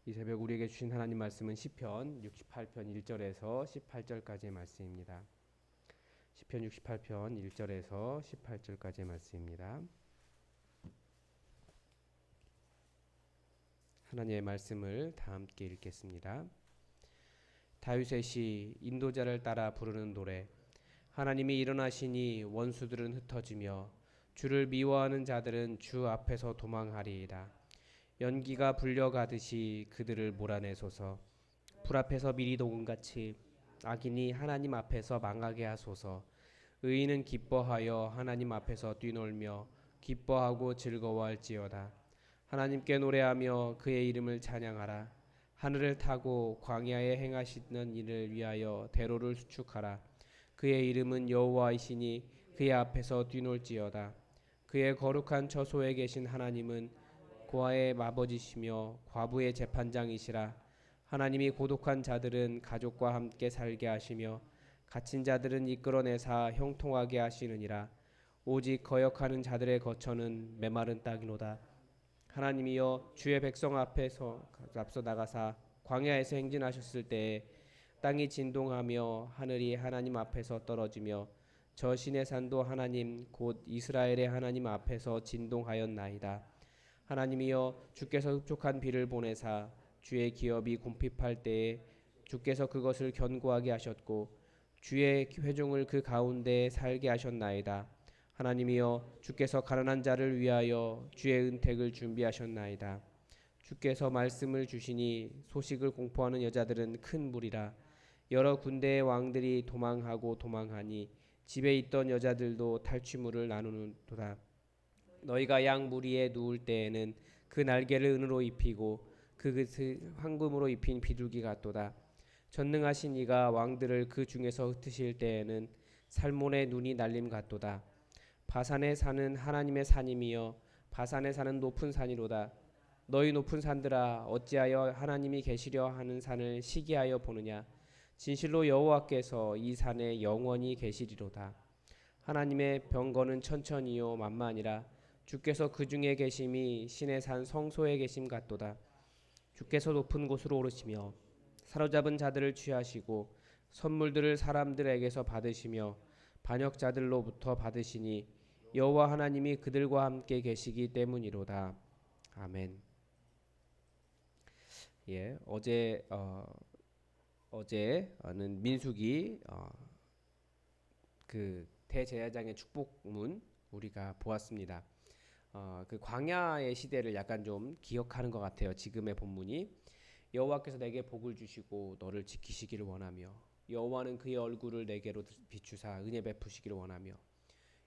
이 새벽 우리에게 주신 하나님 말씀은 시편 68편 1절에서 18절까지의 말씀입니다. 시편 68편 1절에서 18절까지의 말씀입니다. 하나님의 말씀을 다 함께 읽겠습니다. 다윗의 시 인도자를 따라 부르는 노래. 하나님이 일어나시니 원수들은 흩어지며 주를 미워하는 자들은 주 앞에서 도망하리이다. 연기가 불려가듯이 그들을 몰아내소서. 불 앞에서 미리 녹음같이 악인이 하나님 앞에서 망하게 하소서. 의인은 기뻐하여 하나님 앞에서 뛰놀며 기뻐하고 즐거워할지어다. 하나님께 노래하며 그의 이름을 찬양하라. 하늘을 타고 광야에 행하시는 이를 위하여 대로를 수축하라. 그의 이름은 여호와이시니 그의 앞에서 뛰놀지어다. 그의 거룩한 처소에 계신 하나님은 고아의 아버지시며 과부의 재판장이시라. 하나님이 고독한 자들은 가족과 함께 살게 하시며 갇힌 자들은 이끌어내사 형통하게 하시느니라. 오직 거역하는 자들의 거처는 메마른 땅이로다. 하나님이여 주의 백성 앞에서 앞서 나가사 광야에서 행진하셨을 때에 땅이 진동하며 하늘이 하나님 앞에서 떨어지며 저 시내 산도 하나님 곧 이스라엘의 하나님 앞에서 진동하였나이다. 하나님이여 주께서 흡족한 비를 보내사 주의 기업이 곰핍할 때에 주께서 그것을 견고하게 하셨고 주의 회중을 그 가운데에 살게 하셨나이다. 하나님이여 주께서 가난한 자를 위하여 주의 은택을 준비하셨나이다. 주께서 말씀을 주시니 소식을 공포하는 여자들은 큰 무리라. 여러 군대의 왕들이 도망하니 집에 있던 여자들도 탈취물을 나누는도다. 너희가 양 무리에 누울 때에는 그 날개를 은으로 입히고 그 끝을 황금으로 입힌 비둘기 같도다. 전능하신 이가 왕들을 그 중에서 흩으실 때에는 살몬의 눈이 날림 같도다. 바산에 사는 하나님의 산임이여 바산에 사는 높은 산이로다. 너희 높은 산들아 어찌하여 하나님이 계시려 하는 산을 시기하여 보느냐. 진실로 여호와께서 이 산에 영원히 계시리로다. 하나님의 병거는 천천히요 만만이라. 주께서 그 중에 계심이 신의 산 성소에 계심 같도다. 주께서 높은 곳으로 오르시며 사로잡은 자들을 취하시고 선물들을 사람들에게서 받으시며 반역자들로부터 받으시니 여호와 하나님이 그들과 함께 계시기 때문이로다. 아멘. 예, 어제는 민수기 그 대제사장의 축복문 우리가 보았습니다. 그 광야의 시대를 약간 좀 기억하는 것 같아요. 지금의 본문이 여호와께서 내게 복을 주시고 너를 지키시기를 원하며 여호와는 그의 얼굴을 내게로 비추사 은혜 베푸시기를 원하며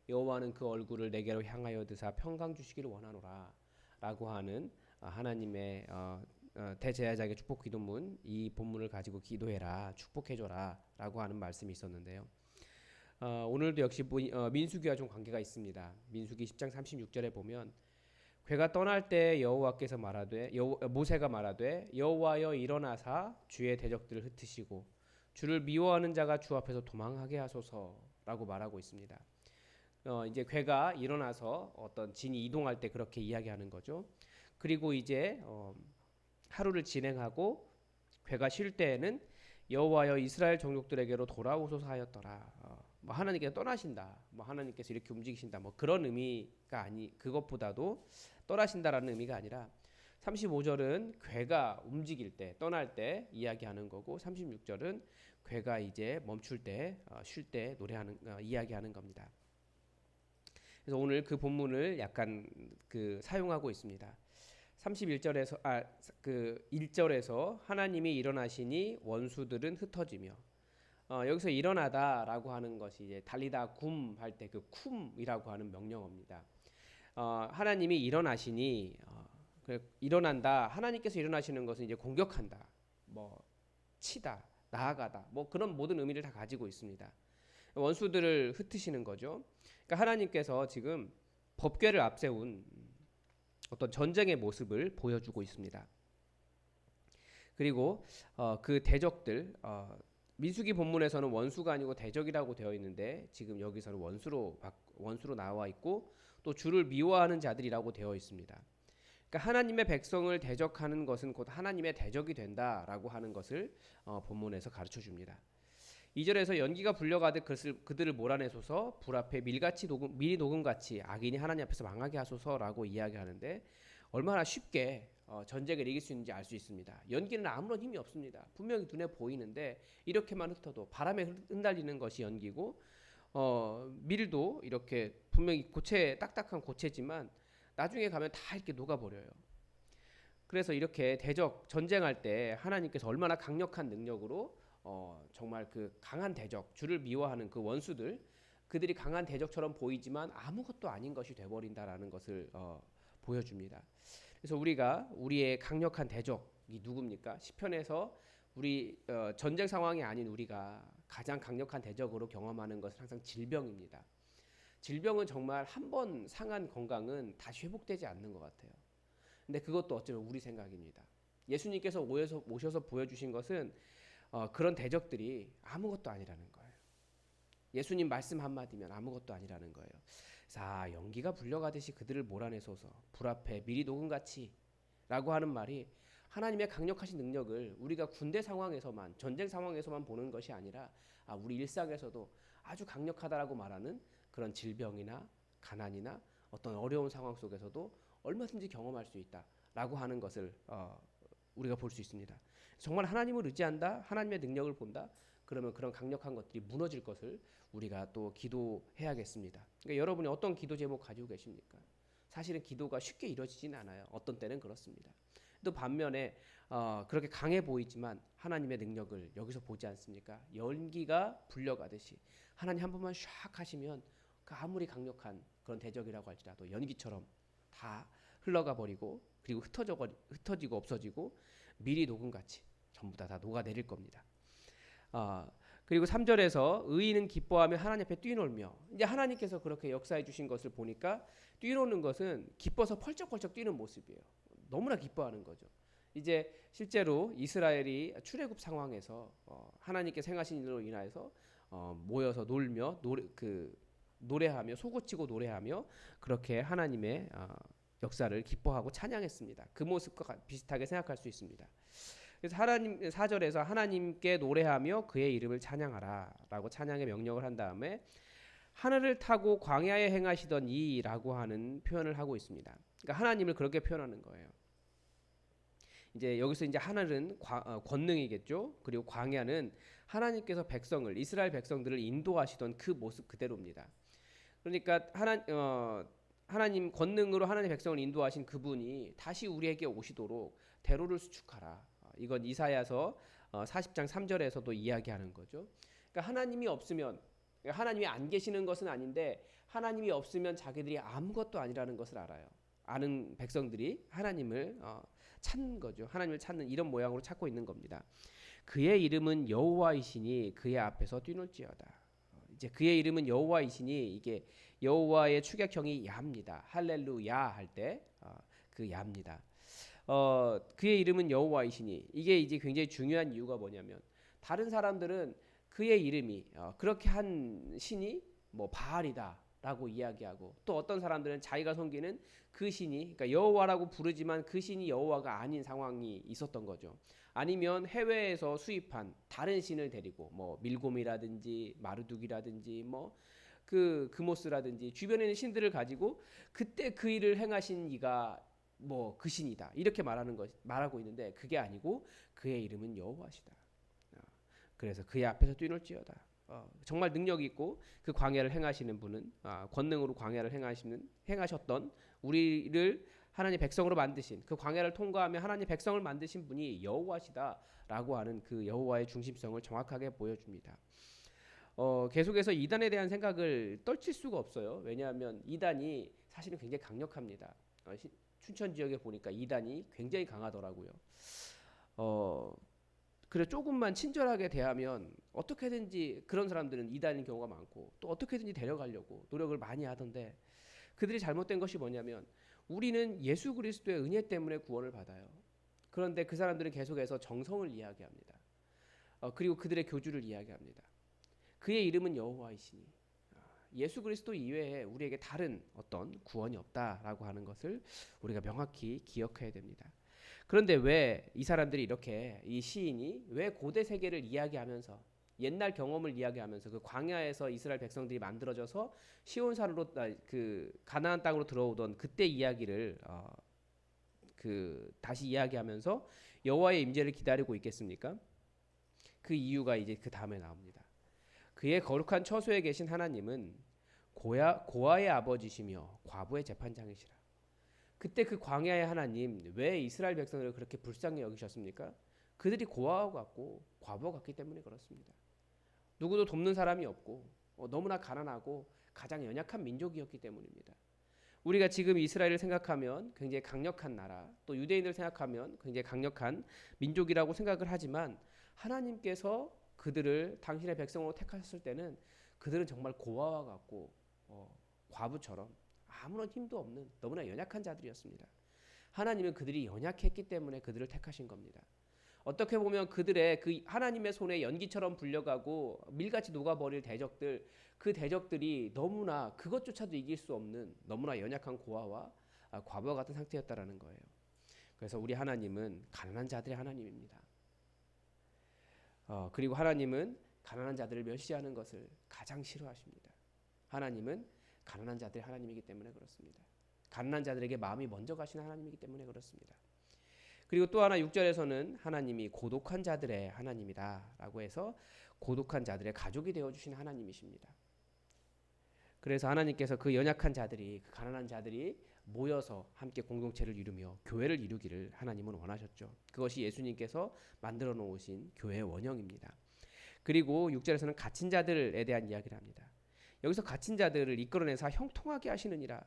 여호와는 그 얼굴을 내게로 향하여 드사 평강 주시기를 원하노라 라고 하는 하나님의 대제사장의 축복 기도문, 이 본문을 가지고 기도해라, 축복해줘라 라고 하는 말씀이 있었는데요. 오늘도 역시 민수기와 좀 관계가 있습니다. 민수기 10장 36절에 보면 괴가 떠날 때 여호와께서 모세가 말하되 여호와여 일어나사 주의 대적들을 흩으시고 주를 미워하는 자가 주 앞에서 도망하게 하소서라고 말하고 있습니다. 이제 괴가 일어나서 어떤 진이 이동할 때 그렇게 이야기하는 거죠. 그리고 이제 하루를 진행하고 괴가 쉴 때에는 여호와여 이스라엘 종족들에게로 돌아오소서 하였더라. 뭐 하나님께서 떠나신다, 뭐 하나님께서 이렇게 움직이신다, 뭐 그런 의미가 그것보다도 떠나신다라는 의미가 아니라 35절은 괴가 움직일 때, 떠날 때 이야기하는 거고 36절은 괴가 이제 멈출 때, 쉴 때 이야기하는 겁니다. 그래서 오늘 그 본문을 약간 사용하고 있습니다. 31절에서 1절에서 하나님이 일어나시니 원수들은 흩어지며 여기서 일어나다라고 하는 것이 이제 달리다 굼 할 때 그 쿰이라고 하는 명령어입니다. 하나님이 일어나시니 일어난다. 하나님께서 일어나시는 것은 이제 공격한다, 뭐 치다, 나아가다, 뭐 그런 모든 의미를 다 가지고 있습니다. 원수들을 흩으시는 거죠. 그러니까 하나님께서 지금 법궤를 앞세운 어떤 전쟁의 모습을 보여주고 있습니다. 그리고 그 대적들, 민수기 본문에서는 원수가 아니고 대적이라고 되어 있는데 지금 여기서는 원수로 나와 있고 또 주를 미워하는 자들이라고 되어 있습니다. 그러니까 하나님의 백성을 대적하는 것은 곧 하나님의 대적이 된다라고 하는 것을 본문에서 가르쳐 줍니다. 2절에서 연기가 불려가듯 그들을 몰아내소서 불 앞에 밀이 녹음같이 악인이 하나님 앞에서 망하게 하소서라고 이야기하는데 얼마나 쉽게 전쟁을 이길 수 있는지 알 수 있습니다. 연기는 아무런 힘이 없습니다. 분명히 눈에 보이는데 이렇게만 흩어도 바람에 흩날리는 것이 연기고 밀도 이렇게 분명히 딱딱한 고체지만 나중에 가면 다 이렇게 녹아버려요. 그래서 이렇게 전쟁할 때 하나님께서 얼마나 강력한 능력으로 정말 그 강한 대적, 주를 미워하는 그 원수들, 그들이 강한 대적처럼 보이지만 아무것도 아닌 것이 돼버린다라는 것을 보여줍니다. 그래서 우리의 강력한 대적이 누굽니까? 시편에서 우리 전쟁 상황이 아닌 우리가 가장 강력한 대적으로 경험하는 것은 항상 질병입니다. 질병은 정말 한 번 상한 건강은 다시 회복되지 않는 것 같아요. 근데 그것도 어쩌면 우리 생각입니다. 예수님께서 오셔서 보여주신 것은 그런 대적들이 아무것도 아니라는 거예요. 예수님 말씀 한마디면 아무것도 아니라는 거예요. 자, 연기가 불려가듯이 그들을 몰아내소서 불 앞에 밀이 녹음같이 라고 하는 말이 하나님의 강력하신 능력을 우리가 군대 상황에서만 전쟁 상황에서만 보는 것이 아니라 우리 일상에서도 아주 강력하다라고 말하는 그런 질병이나 가난이나 어떤 어려운 상황 속에서도 얼마든지 경험할 수 있다라고 하는 것을 우리가 볼 수 있습니다. 정말 하나님을 의지한다, 하나님의 능력을 본다. 그러면 그런 강력한 것들이 무너질 것을 우리가 또 기도해야겠습니다. 그러니까 여러분이 어떤 기도 제목 가지고 계십니까? 사실은 기도가 쉽게 이루어지진 않아요. 어떤 때는 그렇습니다. 또 반면에 그렇게 강해 보이지만 하나님의 능력을 여기서 보지 않습니까? 연기가 불려가듯이 하나님 한 번만 샥 하시면 그 아무리 강력한 그런 대적이라고 할지라도 연기처럼 다 흘러가 버리고 그리고 흩어지고 없어지고 밀이 녹음같이 전부 다 녹아내릴 겁니다. 그리고 3절에서 의인은 기뻐하며 하나님 앞에 뛰놀며 이제 하나님께서 그렇게 역사해 주신 것을 보니까 뛰노는 것은 기뻐서 펄쩍펄쩍 뛰는 모습이에요. 너무나 기뻐하는 거죠. 이제 실제로 이스라엘이 출애굽 상황에서 하나님께서 행하신 일로 인하여서 모여서 놀며 노래하며 소고치고 노래하며 그렇게 하나님의 역사를 기뻐하고 찬양했습니다. 그 모습과 비슷하게 생각할 수 있습니다. 그래서 하나님 4절에서 하나님께 노래하며 그의 이름을 찬양하라라고 찬양의 명령을 한 다음에 하늘을 타고 광야에 행하시던 이라고 하는 표현을 하고 있습니다. 그러니까 하나님을 그렇게 표현하는 거예요. 이제 여기서 이제 하늘은 권능이겠죠. 그리고 광야는 하나님께서 이스라엘 백성들을 인도하시던 그 모습 그대로입니다. 그러니까 하나님 권능으로 하나님 백성을 인도하신 그분이 다시 우리에게 오시도록 대로를 수축하라. 이건 이사야서 40장 3절에서도 이야기하는 거죠. 그러니까 하나님이 안 계시는 것은 아닌데 하나님이 없으면 자기들이 아무것도 아니라는 것을 알아요. 아는 백성들이 하나님을 찾는 거죠. 하나님을 찾는 이런 모양으로 찾고 있는 겁니다. 그의 이름은 여호와이시니 그의 앞에서 뛰놀지어다. 이제 그의 이름은 여호와이시니 이게 여호와의 축약형이 야입니다. 할렐루야 할 때 그 야입니다. 그의 이름은 여호와이시니 이게 이제 굉장히 중요한 이유가 뭐냐면 다른 사람들은 그의 이름이 그렇게 한 신이 뭐 바알이다라고 이야기하고 또 어떤 사람들은 자기가 섬기는 그 신이 그러니까 여호와라고 부르지만 그 신이 여호와가 아닌 상황이 있었던 거죠. 아니면 해외에서 수입한 다른 신을 데리고 뭐 밀곰이라든지 마르둑이라든지 뭐 그 그모스라든지 주변에 있는 신들을 가지고 그때 그 일을 행하신 이가 뭐 그 신이다 이렇게 말하고 있는데 그게 아니고 그의 이름은 여호와시다. 그래서 그의 앞에서 뛰놀지어다. 정말 능력이 있고 그 광야를 행하시는 분은 권능으로 광야를 행하셨던 우리를 하나님 백성으로 만드신 그 광야를 통과하며 하나님 백성을 만드신 분이 여호와시다라고 하는 그 여호와의 중심성을 정확하게 보여줍니다. 계속해서 이단에 대한 생각을 떨칠 수가 없어요. 왜냐하면 이단이 사실은 굉장히 강력합니다. 춘천 지역에 보니까 이단이 굉장히 강하더라고요. 그래 조금만 친절하게 대하면 어떻게든지 그런 사람들은 이단인 경우가 많고 또 어떻게든지 데려가려고 노력을 많이 하던데 그들이 잘못된 것이 뭐냐면 우리는 예수 그리스도의 은혜 때문에 구원을 받아요. 그런데 그 사람들은 계속해서 정성을 이야기합니다. 그리고 그들의 교주를 이야기합니다. 그의 이름은 여호와이시니 예수 그리스도 이외에 우리에게 다른 어떤 구원이 없다라고 하는 것을 우리가 명확히 기억해야 됩니다. 그런데 왜 이 사람들이 이렇게 이 시인이 왜 고대 세계를 이야기하면서 옛날 경험을 이야기하면서 그 광야에서 이스라엘 백성들이 만들어져서 시온산으로 그 가나안 땅으로 들어오던 그때 이야기를 그 다시 이야기하면서 여호와의 임재를 기다리고 있겠습니까? 그 이유가 이제 그 다음에 나옵니다. 그의 거룩한 처소에 계신 하나님은 고아의 아버지시며 과부의 재판장이시라. 그때 그 광야의 하나님 왜 이스라엘 백성들을 그렇게 불쌍히 여기셨습니까? 그들이 고아와 같고 과부와 같기 때문에 그렇습니다. 누구도 돕는 사람이 없고 너무나 가난하고 가장 연약한 민족이었기 때문입니다. 우리가 지금 이스라엘을 생각하면 굉장히 강력한 나라, 또 유대인을 생각하면 굉장히 강력한 민족이라고 생각을 하지만 하나님께서 그들을 당신의 백성으로 택하셨을 때는 그들은 정말 고아와 같고 과부처럼 아무런 힘도 없는 너무나 연약한 자들이었습니다. 하나님은 그들이 연약했기 때문에 그들을 택하신 겁니다. 어떻게 보면 그들의 그 하나님의 손에 연기처럼 불려가고 밀같이 녹아버릴 대적들, 그 대적들이 너무나 그것조차도 이길 수 없는 너무나 연약한 고아와 과부와 같은 상태였다라는 거예요. 그래서 우리 하나님은 가난한 자들의 하나님입니다. 그리고 하나님은 가난한 자들을 멸시하는 것을 가장 싫어하십니다. 하나님은 가난한 자들의 하나님이기 때문에 그렇습니다. 가난한 자들에게 마음이 먼저 가시는 하나님이기 때문에 그렇습니다. 그리고 또 하나 6절에서는 하나님이 고독한 자들의 하나님이다라고 해서 고독한 자들의 가족이 되어주신 하나님이십니다. 그래서 하나님께서 그 연약한 자들이, 그 가난한 자들이 모여서 함께 공동체를 이루며 교회를 이루기를 하나님은 원하셨죠. 그것이 예수님께서 만들어 놓으신 교회의 원형입니다. 그리고 6절에서는 갇힌 자들에 대한 이야기를 합니다. 여기서 갇힌 자들을 이끌어내서 형통하게 하시느니라.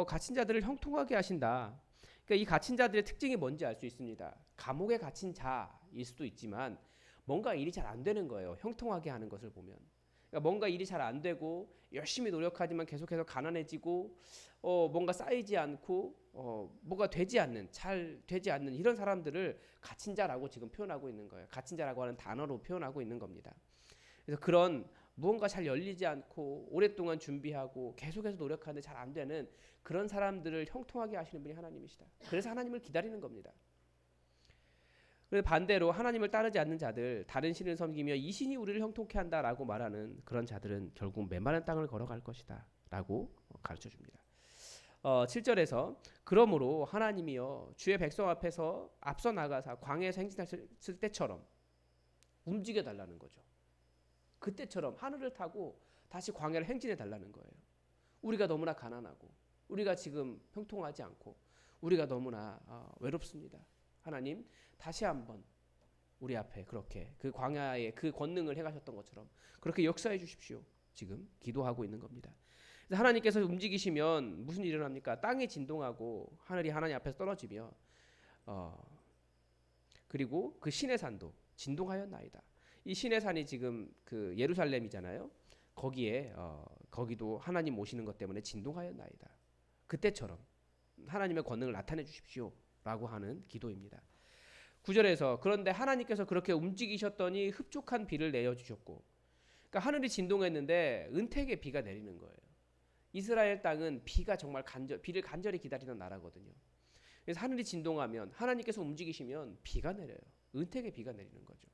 갇힌 자들을 형통하게 하신다. 그러니까 이 갇힌 자들의 특징이 뭔지 알 수 있습니다. 감옥에 갇힌 자일 수도 있지만 뭔가 일이 잘 안 되는 거예요. 형통하게 하는 것을 보면. 그러니까 뭔가 일이 잘 안 되고 열심히 노력하지만 계속해서 가난해지고 뭔가 쌓이지 않고 뭐가 되지 않는, 잘 되지 않는 이런 사람들을 갇힌 자라고 지금 표현하고 있는 거예요. 갇힌 자라고 하는 단어로 표현하고 있는 겁니다. 그래서 그런 무언가 잘 열리지 않고 오랫동안 준비하고 계속해서 노력하는데 잘 안 되는 그런 사람들을 형통하게 하시는 분이 하나님이시다. 그래서 하나님을 기다리는 겁니다. 그런데 반대로 하나님을 따르지 않는 자들, 다른 신을 섬기며 이 신이 우리를 형통케 한다라고 말하는 그런 자들은 결국 메마른 땅을 걸어갈 것이다 라고 가르쳐줍니다. 7절에서 그러므로 하나님이여 주의 백성 앞에서 앞서 나가사 광야에서 행진하셨을 때처럼 움직여 달라는 거죠. 그때처럼 하늘을 타고 다시 광야를 행진해 달라는 거예요. 우리가 너무나 가난하고 우리가 지금 형통하지 않고 우리가 너무나 외롭습니다. 하나님 다시 한번 우리 앞에 그렇게 그 광야의 그 권능을 행하셨던 것처럼 그렇게 역사해 주십시오. 지금 기도하고 있는 겁니다. 하나님께서 움직이시면 무슨 일이 일어납니까? 땅이 진동하고 하늘이 하나님 앞에서 떨어지며 그리고 그 신의 산도 진동하였나이다. 이 신의 산이 지금 그 예루살렘이잖아요. 거기에 거기도 하나님 모시는 것 때문에 진동하였나이다. 그때처럼 하나님의 권능을 나타내 주십시오라고 하는 기도입니다. 9절에서 그런데 하나님께서 그렇게 움직이셨더니 흡족한 비를 내려 주셨고, 그러니까 하늘이 진동했는데 은택의 비가 내리는 거예요. 이스라엘 땅은 비가 정말 비를 간절히 기다리던 나라거든요. 그래서 하늘이 진동하면 하나님께서 움직이시면 비가 내려요. 은택의 비가 내리는 거죠.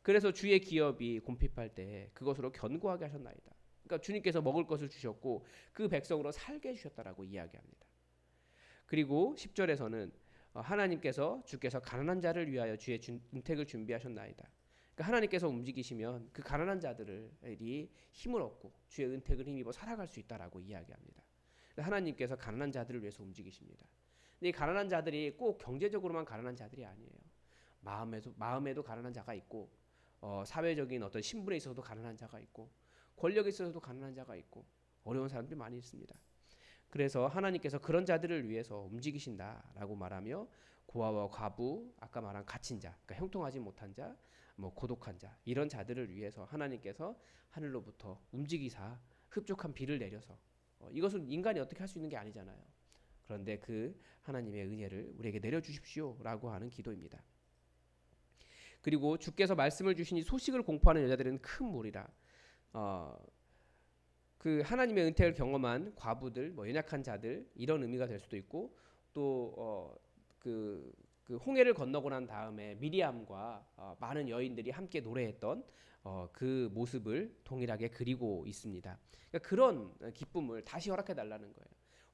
그래서 주의 기업이 곰핍할 때 그것으로 견고하게 하셨나이다. 그러니까 주님께서 먹을 것을 주셨고 그 백성으로 살게 해주셨다라고 이야기합니다. 그리고 10절에서는 하나님께서 주께서 가난한 자를 위하여 주의 은택을 준비하셨나이다. 그러니까 하나님께서 움직이시면 그 가난한 자들이 힘을 얻고 주의 은택을 힘입어 살아갈 수 있다라고 이야기합니다. 하나님께서 가난한 자들을 위해서 움직이십니다. 근데 이 가난한 자들이 꼭 경제적으로만 가난한 자들이 아니에요. 마음에도 가난한 자가 있고 사회적인 어떤 신분에 있어서도 가난한 자가 있고 권력에 있어서도 가난한 자가 있고 어려운 사람들이 많이 있습니다. 그래서 하나님께서 그런 자들을 위해서 움직이신다라고 말하며 고아와 과부, 아까 말한 갇힌 자, 그러니까 형통하지 못한 자, 뭐 고독한 자 이런 자들을 위해서 하나님께서 하늘로부터 움직이사 흡족한 비를 내려서 이것은 인간이 어떻게 할 수 있는 게 아니잖아요. 그런데 그 하나님의 은혜를 우리에게 내려주십시오라고 하는 기도입니다. 그리고 주께서 말씀을 주시니 소식을 공포하는 여자들은 큰 무리라. 그 하나님의 은혜를 경험한 과부들, 뭐 연약한 자들 이런 의미가 될 수도 있고 또 그 홍해를 건너고 난 다음에 미리암과 많은 여인들이 함께 노래했던 그 모습을 동일하게 그리고 있습니다. 그러니까 그런 기쁨을 다시 허락해 달라는 거예요.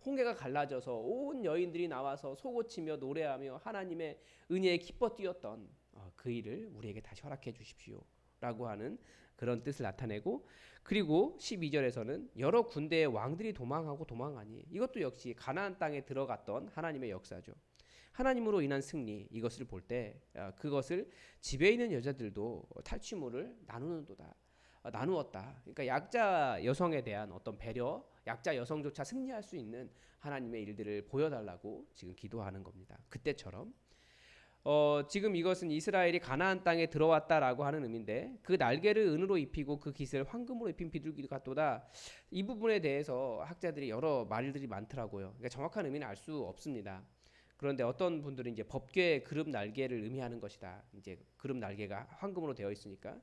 홍해가 갈라져서 온 여인들이 나와서 소고치며 노래하며 하나님의 은혜에 기뻐 뛰었던 그 일을 우리에게 다시 허락해 주십시오라고 하는 그런 뜻을 나타내고, 그리고 12절에서는 여러 군대의 왕들이 도망하고 도망하니, 이것도 역시 가나안 땅에 들어갔던 하나님의 역사죠. 하나님으로 인한 승리, 이것을 볼 때 그것을 집에 있는 여자들도 탈취물을 나누는도다, 나누었다. 그러니까 약자 여성에 대한 어떤 배려, 약자 여성조차 승리할 수 있는 하나님의 일들을 보여달라고 지금 기도하는 겁니다. 그때처럼 지금 이것은 이스라엘이 가나안 땅에 들어왔다라고 하는 의미인데, 그 날개를 은으로 입히고 그 깃을 황금으로 입힌 비둘기 같도다. 이 부분에 대해서 학자들이 여러 말들이 많더라고요. 그러니까 정확한 의미는 알 수 없습니다. 그런데 어떤 분들은 이제 법궤의 그룹 날개를 의미하는 것이다. 이제 그룹 날개가 황금으로 되어 있으니까.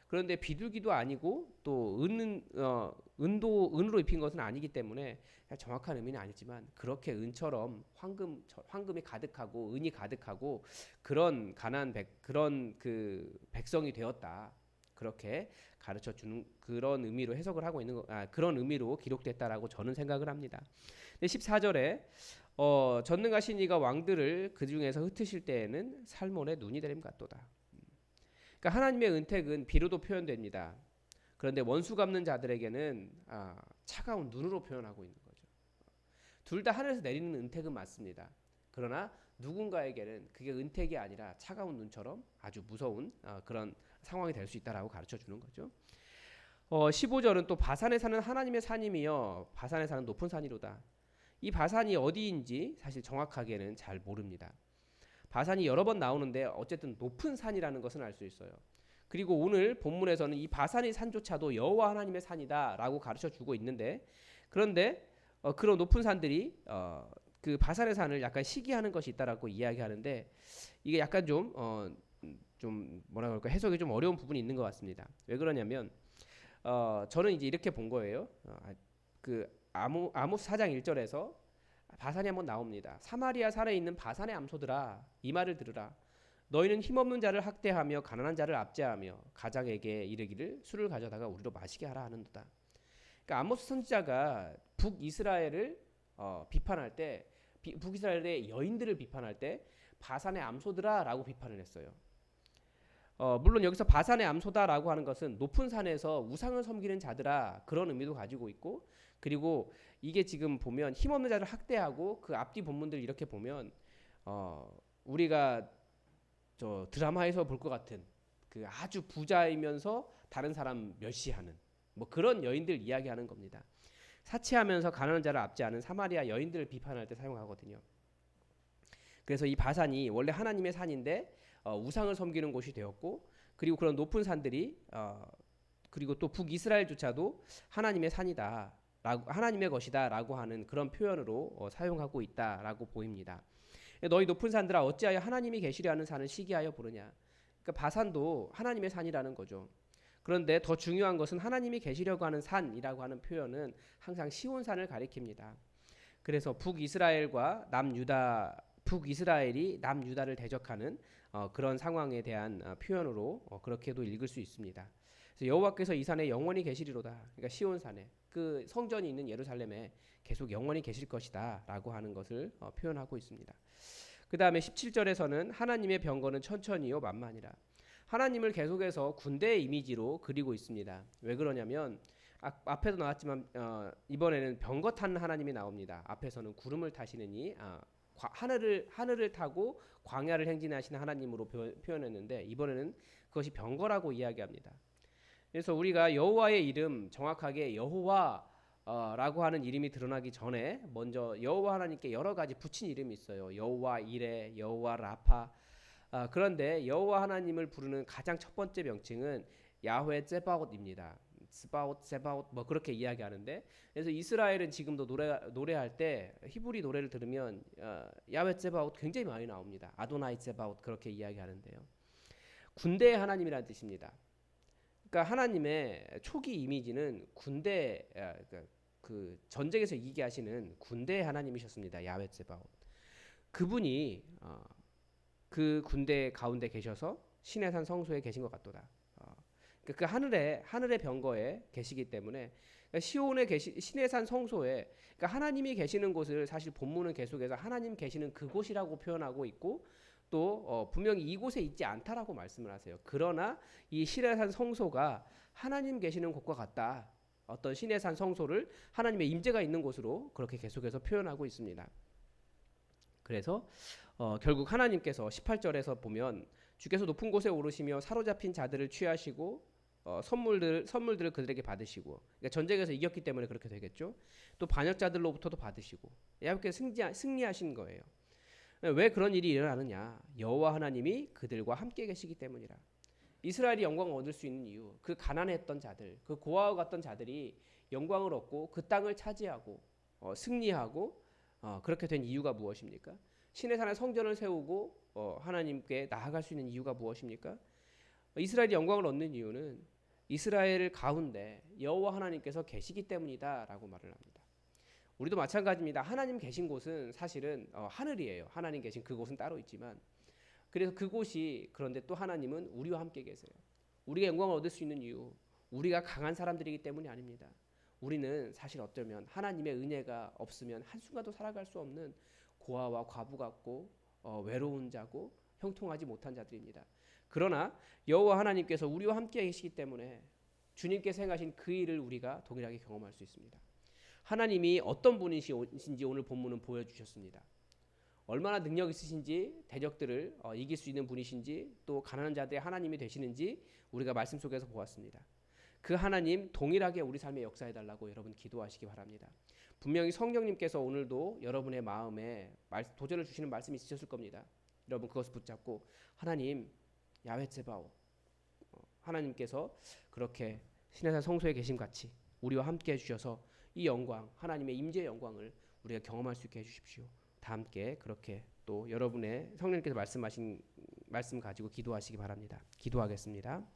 그런데 비둘기도 아니고 또 은으로 입힌 것은 아니기 때문에 정확한 의미는 아니지만, 그렇게 은처럼 황금이 가득하고 은이 가득하고 그런 그런 그 백성이 되었다. 그렇게 가르쳐 주는 그런 의미로 해석을 하고 있는 그런 의미로 기록됐다라고 저는 생각을 합니다. 14절에 전능하신 이가 왕들을 그 중에서 흩으실 때에는 살몬의 눈이 되림 같도다. 그러니까 하나님의 은택은 비로도 표현됩니다. 그런데 원수 갚는 자들에게는 차가운 눈으로 표현하고 있는 거죠. 둘 다 하늘에서 내리는 은택은 맞습니다. 그러나 누군가에게는 그게 은택이 아니라 차가운 눈처럼 아주 무서운 그런 상황이 될 수 있다라고 가르쳐 주는 거죠. 15절은 또 바산에 사는 하나님의 산임이여 바산에 사는 높은 산이로다. 이 바산이 어디인지 사실 정확하게는 잘 모릅니다. 바산이 여러 번 나오는데 어쨌든 높은 산이라는 것은 알 수 있어요. 그리고 오늘 본문에서는 이 바산의 산조차도 여호와 하나님의 산이다라고 가르쳐 주고 있는데, 그런데 그런 높은 산들이 그 바산의 산을 약간 시기하는 것이 있다라고 이야기하는데, 이게 약간 좀 뭐라 그럴까, 해석이 좀 어려운 부분이 있는 것 같습니다. 왜 그러냐면 저는 이제 이렇게 본 거예요. 그 아모스 4장 1절에서 바산이 한번 나옵니다. 사마리아 산에 있는 바산의 암소들아, 이 말을 들으라. 너희는 힘없는 자를 학대하며 가난한 자를 압제하며 가장에게 이르기를 술을 가져다가 우리로 마시게 하라 하는도다. 그러니까 아모스 선지자가 북이스라엘을 비판할 때, 북이스라엘의 여인들을 비판할 때 바산의 암소들아라고 비판을 했어요. 물론 여기서 바산의 암소다라고 하는 것은 높은 산에서 우상을 섬기는 자들아, 그런 의미도 가지고 있고, 그리고 이게 지금 보면 힘없는 자를 학대하고 그 앞뒤 본문들 이렇게 보면 우리가 저 드라마에서 볼 것 같은 그 아주 부자이면서 다른 사람 멸시하는 뭐 그런 여인들 이야기하는 겁니다. 사치하면서 가난한 자를 압제하는 사마리아 여인들을 비판할 때 사용하거든요. 그래서 이 바산이 원래 하나님의 산인데 우상을 섬기는 곳이 되었고, 그리고 그런 높은 산들이 그리고 또 북이스라엘조차도 하나님의 산이다, 하나님의 것이다라고 하는 그런 표현으로 사용하고 있다라고 보입니다. 너희 높은 산들아 어찌하여 하나님이 계시려 하는 산을 시기하여 부르냐. 그러니까 바산도 하나님의 산이라는 거죠. 그런데 더 중요한 것은 하나님이 계시려고 하는 산이라고 하는 표현은 항상 시온산을 가리킵니다. 그래서 북이스라엘이 남유다를 대적하는 그런 상황에 대한 표현으로 그렇게도 읽을 수 있습니다. 그래서 여호와께서 이 산에 영원히 계시리로다. 그러니까 시온산에, 그 성전이 있는 예루살렘에 계속 영원히 계실 것이다라고 하는 것을 표현하고 있습니다. 그 다음에 17절에서는 하나님의 병거는 천천히요 만만이라. 하나님을 계속해서 군대의 이미지로 그리고 있습니다. 왜 그러냐면 앞에도 나왔지만 이번에는 병거 타는 하나님이 나옵니다. 앞에서는 구름을 타시느니 하늘을 타고 광야를 행진하시는 하나님으로 표현했는데, 이번에는 그것이 병거라고 이야기합니다. 그래서 우리가 여호와의 이름, 정확하게 여호와라고 하는 이름이 드러나기 전에 먼저 여호와 하나님께 여러 가지 붙인 이름이 있어요. 여호와 이레, 여호와 라파. 그런데 여호와 하나님을 부르는 가장 첫 번째 명칭은 야훼 ጼ바옷입니다. ጼ바옷 뭐 그렇게 이야기하는데, 그래서 이스라엘은 지금도 노래할 때 히브리 노래를 들으면 야훼 ጼ바옷 굉장히 많이 나옵니다. 아도나이 ጼ바옷 그렇게 이야기하는데요. 군대의 하나님이라는 뜻입니다. 그러니까 하나님의 초기 이미지는 군대, 그러니까 그 전쟁에서 이기게 하시는 군대 하나님이셨습니다. 야훼 세바옷. 그분이 그 군대 가운데 계셔서 신의 산 성소에 계신 것 같도다. 그러니까 그 하늘의 병거에 계시기 때문에, 그러니까 시온에 신의 산 성소에, 그러니까 하나님이 계시는 곳을 사실 본문은 계속해서 하나님 계시는 그곳이라고 표현하고 있고, 또 분명히 이곳에 있지 않다라고 말씀을 하세요. 그러나 이 신의 산 성소가 하나님 계시는 곳과 같다. 어떤 신의 산 성소를 하나님의 임재가 있는 곳으로 그렇게 계속해서 표현하고 있습니다. 그래서 결국 하나님께서 18절에서 보면 주께서 높은 곳에 오르시며 사로잡힌 자들을 취하시고 선물들을 그들에게 받으시고, 그러니까 전쟁에서 이겼기 때문에 그렇게 되겠죠. 또 반역자들로부터도 받으시고 야곱께서 승리하신 거예요. 왜 그런 일이 일어나느냐? 여호와 하나님이 그들과 함께 계시기 때문이라. 이스라엘이 영광을 얻을 수 있는 이유, 그 가난했던 자들, 그 고아와 같던 자들이 영광을 얻고 그 땅을 차지하고 승리하고 그렇게 된 이유가 무엇입니까? 신의 산에 성전을 세우고 하나님께 나아갈 수 있는 이유가 무엇입니까? 이스라엘이 영광을 얻는 이유는 이스라엘 가운데 여호와 하나님께서 계시기 때문이다라고 말을 합니다. 우리도 마찬가지입니다. 하나님 계신 곳은 사실은 하늘이에요. 하나님 계신 그곳은 따로 있지만, 그래서 그곳이, 그런데 또 하나님은 우리와 함께 계세요. 우리가 영광을 얻을 수 있는 이유, 우리가 강한 사람들이기 때문이 아닙니다. 우리는 사실 어쩌면 하나님의 은혜가 없으면 한순간도 살아갈 수 없는 고아와 과부 같고 외로운 자고 형통하지 못한 자들입니다. 그러나 여호와 하나님께서 우리와 함께 계시기 때문에 주님께서 행하신 그 일을 우리가 동일하게 경험할 수 있습니다. 하나님이 어떤 분이신지 오늘 본문은 보여주셨습니다. 얼마나 능력 있으신지, 대적들을 이길 수 있는 분이신지, 또 가난한 자들의 하나님이 되시는지 우리가 말씀 속에서 보았습니다. 그 하나님 동일하게 우리 삶에 역사해달라고 여러분 기도하시기 바랍니다. 분명히 성령님께서 오늘도 여러분의 마음에 도전을 주시는 말씀이 있으셨을 겁니다. 여러분 그것을 붙잡고 하나님, 야훼 세바옷, 하나님께서 그렇게 신의 산 성소에 계심 같이 우리와 함께 해주셔서 이 영광, 하나님의 임재의 영광을 우리가 경험할 수 있게 해주십시오. 다 함께 그렇게 또 여러분의 성령님께서 말씀하신 말씀 가지고 기도하시기 바랍니다. 기도하겠습니다.